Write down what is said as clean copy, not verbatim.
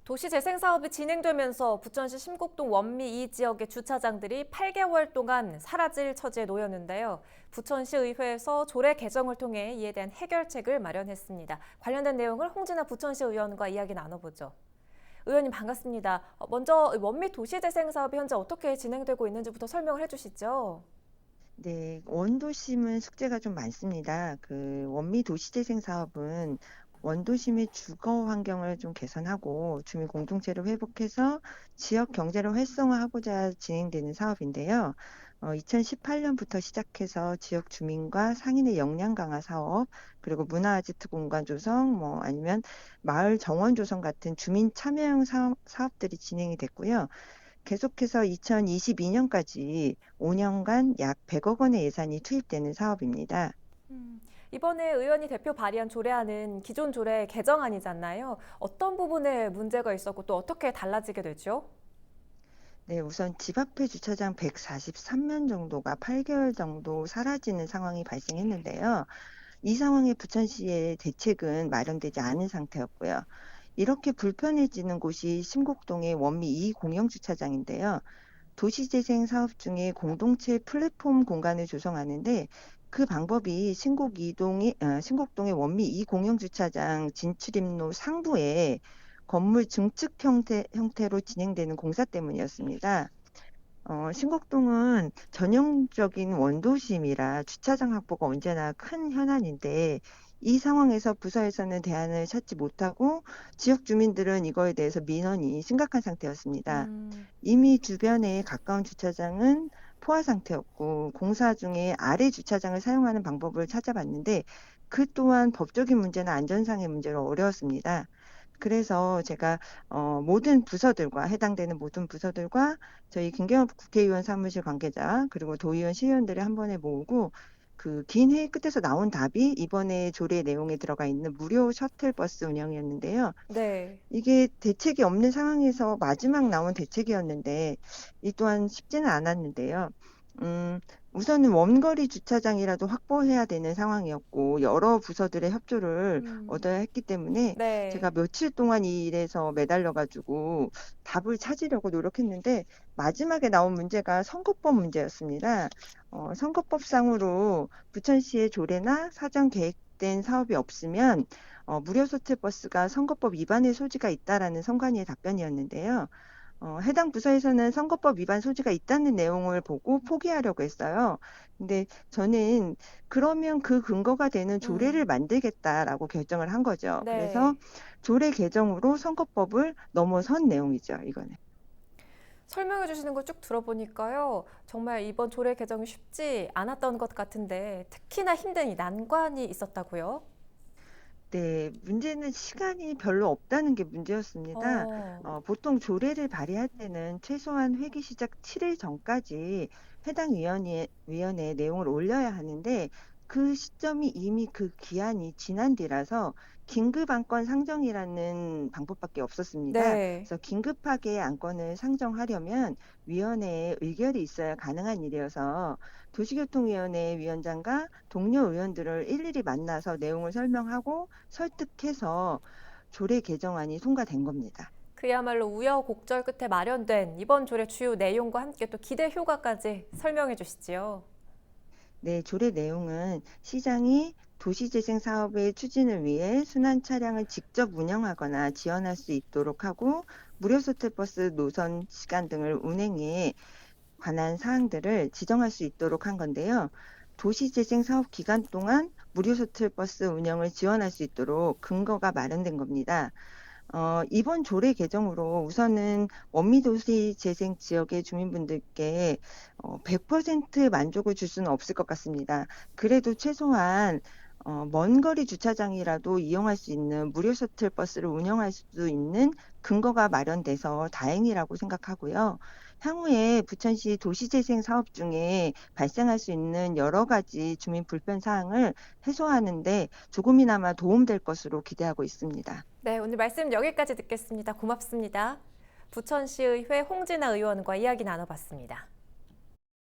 도시재생 사업이 진행되면서 부천시 심곡동 원미 2 지역의 주차장들이 8개월 동안 사라질 처지에 놓였는데요. 부천시 의회에서 조례 개정을 통해 이에 대한 해결책을 마련했습니다. 관련된 내용을 홍진아 부천시 의원과 이야기 나눠보죠. 의원님 반갑습니다. 먼저 원미 도시재생 사업이 현재 어떻게 진행되고 있는지부터 설명을 해주시죠. 네. 원도심은 숙제가 좀 많습니다. 원미 도시재생 사업은 원도심의 주거 환경을 좀 개선하고 주민 공동체를 회복해서 지역 경제를 활성화하고자 진행되는 사업인데요. 2018년부터 시작해서 지역 주민과 상인의 역량 강화 사업, 그리고 문화 아지트 공간 조성, 아니면 마을 정원 조성 같은 주민 참여형 사업들이 진행이 됐고요. 계속해서 2022년까지 5년간 약 100억 원의 예산이 투입되는 사업입니다. 이번에 의원이 대표 발의한 조례안은 기존 조례 개정안이잖아요. 어떤 부분에 문제가 있었고 또 어떻게 달라지게 되죠? 네, 우선 집 앞에 주차장 143면 정도가 8개월 정도 사라지는 상황이 발생했는데요. 이 상황에 부천시의 대책은 마련되지 않은 상태였고요. 이렇게 불편해지는 곳이 심곡동의 원미 2 공영주차장인데요. 도시재생 사업 중에 공동체 플랫폼 공간을 조성하는데 그 방법이 신곡동의 원미 2 공영주차장 진출입로 상부에 건물 증축 형태로 진행되는 공사 때문이었습니다. 신곡동은 전형적인 원도심이라 주차장 확보가 언제나 큰 현안인데 이 상황에서 부서에서는 대안을 찾지 못하고 지역 주민들은 이거에 대해서 민원이 심각한 상태였습니다. 이미 주변에 가까운 주차장은 포화 상태였고 공사 중에 아래 주차장을 사용하는 방법을 찾아봤는데 그 또한 법적인 문제나 안전상의 문제로 어려웠습니다. 그래서 제가 모든 부서들과 해당되는 모든 부서들과 저희 김경엽 국회의원 사무실 관계자 그리고 도의원 시의원들을 한 번에 모으고 그 긴 회의 끝에서 나온 답이 이번에 조례 내용에 들어가 있는 무료 셔틀버스 운영이었는데요. 네. 이게 대책이 없는 상황에서 마지막 나온 대책이었는데 이 또한 쉽지는 않았는데요. 음, 우선은 원거리 주차장이라도 확보해야 되는 상황이었고 여러 부서들의 협조를 얻어야 했기 때문에 제가 네. 며칠 동안 이 일에서 매달려 가지고 답을 찾으려고 노력했는데 마지막에 나온 문제가 선거법 문제였습니다. 선거법상으로 부천시의 조례나 사전 계획된 사업이 없으면 무료 셔틀버스가 선거법 위반의 소지가 있다라는 선관위의 답변이었는데요. 해당 부서에서는 선거법 위반 소지가 있다는 내용을 보고 포기하려고 했어요. 근데 저는 그러면 그 근거가 되는 조례를 음. 만들겠다라고 결정을 한 거죠. 그래서 네. 조례 개정으로 선거법을 넘어선 내용이죠, 이거는. 설명해 주시는 걸 쭉 들어보니까요. 정말 이번 조례 개정이 쉽지 않았던 것 같은데 특히나 힘든 이 난관이 있었다고요? 네, 문제는 시간이 별로 없다는 게 문제였습니다. 어. 보통 조례를 발의할 때는 최소한 회기 시작 7일 전까지 해당 위원회에 내용을 올려야 하는데 그 시점이 이미 그 기한이 지난 뒤라서 긴급 안건 상정이라는 방법밖에 없었습니다. 네. 그래서 긴급하게 안건을 상정하려면 위원회에 의결이 있어야 가능한 일이어서 도시교통위원회 위원장과 동료 의원들을 일일이 만나서 내용을 설명하고 설득해서 조례 개정안이 통과된 겁니다. 그야말로 우여곡절 끝에 마련된 이번 조례 주요 내용과 함께 또 기대 효과까지 설명해 주시지요. 네, 조례 내용은 시장이 도시재생 사업의 추진을 위해 순환 차량을 직접 운영하거나 지원할 수 있도록 하고 무료 셔틀버스 노선 시간 등을 운행해 관한 사항들을 지정할 수 있도록 한 건데요. 도시재생 사업 기간 동안 무료 셔틀버스 운영을 지원할 수 있도록 근거가 마련된 겁니다. 이번 조례 개정으로 우선은 원미도시 재생 지역의 주민분들께 100% 만족을 줄 수는 없을 것 같습니다. 그래도 최소한 먼 거리 주차장이라도 이용할 수 있는 무료 셔틀버스를 운영할 수 있는 근거가 마련돼서 다행이라고 생각하고요. 향후에 부천시 도시재생 사업 중에 발생할 수 있는 여러 가지 주민 불편 사항을 해소하는데 조금이나마 도움될 것으로 기대하고 있습니다. 네, 오늘 말씀 여기까지 듣겠습니다. 고맙습니다. 부천시의회 홍진아 의원과 이야기 나눠봤습니다.